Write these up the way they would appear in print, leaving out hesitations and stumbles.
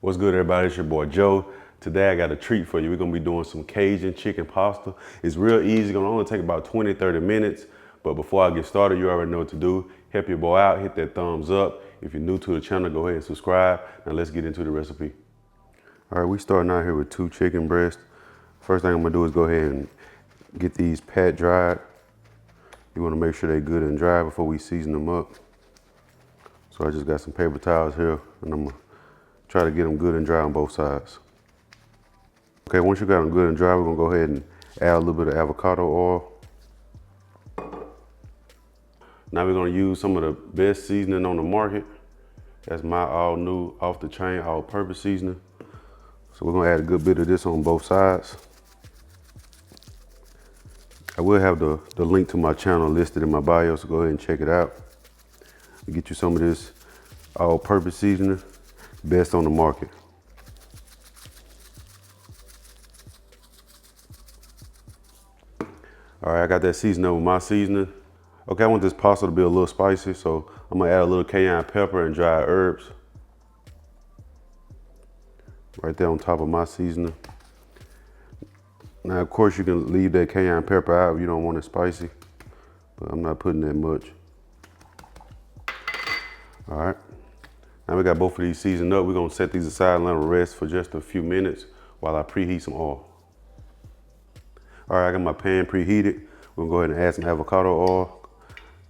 What's good, everybody? It's your boy Joe. Today I got a treat for you. We're gonna be doing some Cajun chicken pasta. It's real easy, gonna only take about 20-30 minutes. But before I get started, you already know what to do. Help your boy out, hit that thumbs up. If you're new to the channel, go ahead and subscribe. Now let's get into the recipe. All right, we starting out here with 2 chicken breasts. First thing I'm gonna do is go ahead and get these pat dried. You wanna make sure they're good and dry before we season them up. So I just got some paper towels here, and I'm gonna try to get them good and dry on both sides. Okay, once you got them good and dry, we're gonna go ahead and add a little bit of avocado oil. Now we're gonna use some of the best seasoning on the market. That's my all new, off the chain, all purpose seasoning. So we're gonna add a good bit of this on both sides. I will have the link to my channel listed in my bio, so go ahead and check it out. Get you some of this all purpose seasoning, best on the market. All right, I got that seasoning with my seasoning. Okay, I want this pasta to be a little spicy, so I'm gonna add a little cayenne pepper and dried herbs. Right there on top of my seasoning. Now, of course, you can leave that cayenne pepper out if you don't want it spicy, but I'm not putting that much. All right, now we got both of these seasoned up. We're gonna set these aside and let them rest for just a few minutes while I preheat some oil. All right, I got my pan preheated. We're gonna go ahead and add some avocado oil,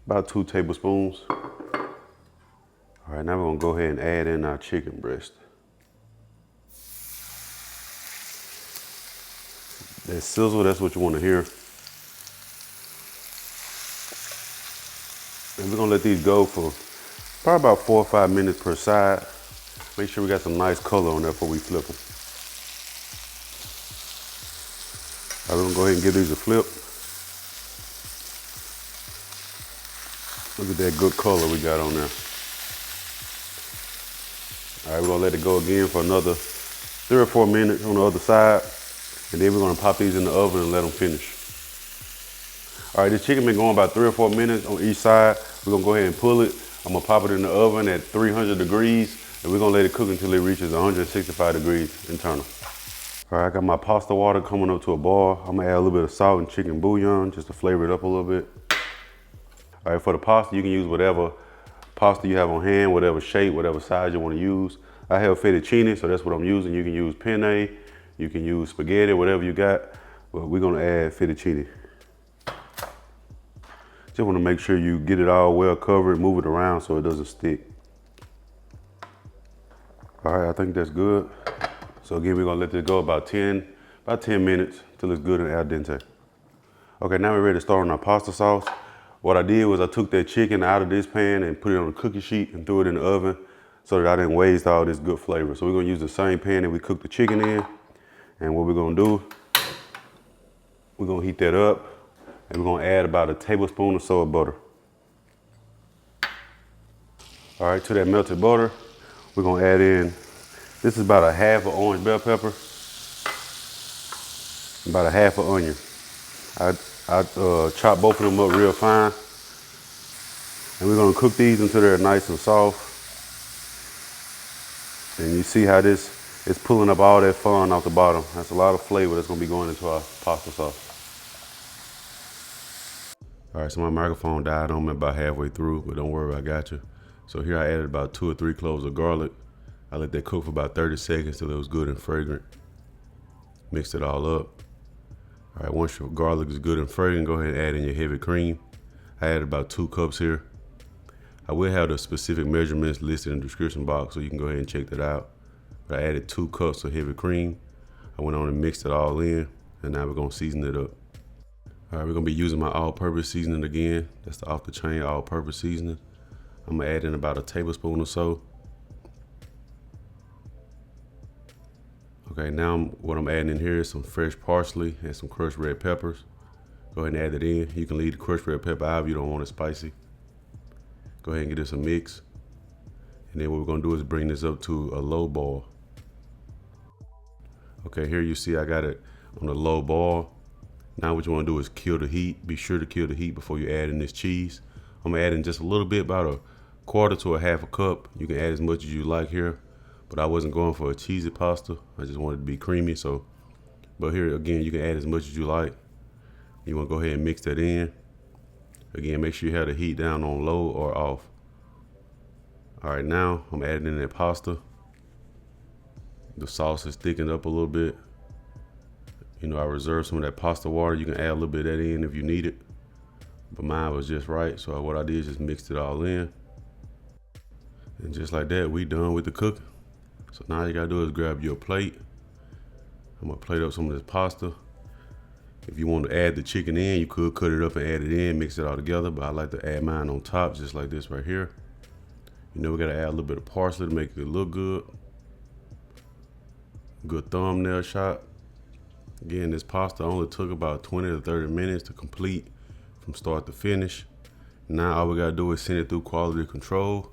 about 2 tablespoons. All right, now we're gonna go ahead and add in our chicken breast. That sizzle, that's what you wanna hear. And we're gonna let these go for probably about 4 or 5 minutes per side. Make sure we got some nice color on there before we flip them. All right, we're gonna go ahead and give these a flip. Look at that good color we got on there. All right, we're gonna let it go again for another 3 or 4 minutes on the other side. And then we're gonna pop these in the oven and let them finish. All right, this chicken been going about 3 or 4 minutes on each side. We're gonna go ahead and pull it. I'm gonna pop it in the oven at 300 degrees, and we're gonna let it cook until it reaches 165 degrees internal. All right, I got my pasta water coming up to a boil. I'm gonna add a little bit of salt and chicken bouillon just to flavor it up a little bit. All right, for the pasta, you can use whatever pasta you have on hand, whatever shape, whatever size you wanna use. I have fettuccine, so that's what I'm using. You can use penne, you can use spaghetti, whatever you got, but we're gonna add fettuccine. Just wanna make sure you get it all well covered, move it around so it doesn't stick. All right, I think that's good. So again, we're gonna let this go about 10 minutes till it's good and al dente. Okay, now we're ready to start on our pasta sauce. What I did was I took that chicken out of this pan and put it on a cookie sheet and threw it in the oven so that I didn't waste all this good flavor. So we're gonna use the same pan that we cooked the chicken in. And what we're gonna do, we're gonna heat that up and we're gonna add about a tablespoon or so of butter. All right, to that melted butter, we're gonna add in, this is about a half of orange bell pepper, about a half of onion. I chop both of them up real fine. And we're gonna cook these until they're nice and soft. And you see how this is pulling up all that fun off the bottom. That's a lot of flavor that's gonna be going into our pasta sauce. All right, so my microphone died on me about halfway through, but don't worry, I got you. So here I added about 2 or 3 cloves of garlic. I let that cook for about 30 seconds till it was good and fragrant. Mixed it all up. All right, once your garlic is good and fragrant, go ahead and add in your heavy cream. I added about 2 cups here. I will have the specific measurements listed in the description box, so you can go ahead and check that out. But I added 2 cups of heavy cream. I went on and mixed it all in, and now we're gonna season it up. All right, we're gonna be using my all-purpose seasoning again. That's the off-the-chain all-purpose seasoning. I'm gonna add in about a tablespoon or so. Okay, now what I'm adding in here is some fresh parsley and some crushed red peppers. Go ahead and add it in. You can leave the crushed red pepper out if you don't want it spicy. Go ahead and get this a mix. And then what we're gonna do is bring this up to a low boil. Okay, here you see I got it on a low boil. Now what you wanna do is kill the heat. Be sure to kill the heat before you add in this cheese. I'm gonna add in just a little bit, about a quarter to a half a cup. You can add as much as you like here. but I wasn't going for a cheesy pasta. I just wanted it to be creamy. So, but here again, you can add as much as you like. You want to go ahead and mix that in. Again, make sure you have the heat down on low or off. All right, now I'm adding in that pasta. The sauce is thickened up a little bit. You know, I reserved some of that pasta water. You can add a little bit of that in if you need it, but mine was just right. So what I did is just mixed it all in. And just like that, we done with the cooking. So now you gotta do is grab your plate. I'm gonna plate up some of this pasta. If you want to add the chicken in, you could cut it up and add it in, mix it all together, but I like to add mine on top, just like this right here. You know, we gotta add a little bit of parsley to make it look good. Good thumbnail shot. Again, this pasta only took about 20 to 30 minutes to complete from start to finish. Now all we gotta do is send it through quality control,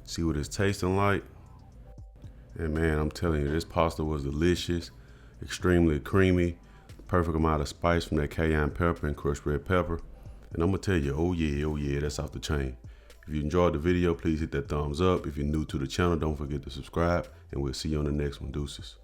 see what it's tasting like. And man, I'm telling you, this pasta was delicious, extremely creamy, perfect amount of spice from that cayenne pepper and crushed red pepper. And I'm gonna tell you, oh yeah, that's off the chain. If you enjoyed the video, please hit that thumbs up. If you're new to the channel, don't forget to subscribe, and we'll see you on the next one. Deuces.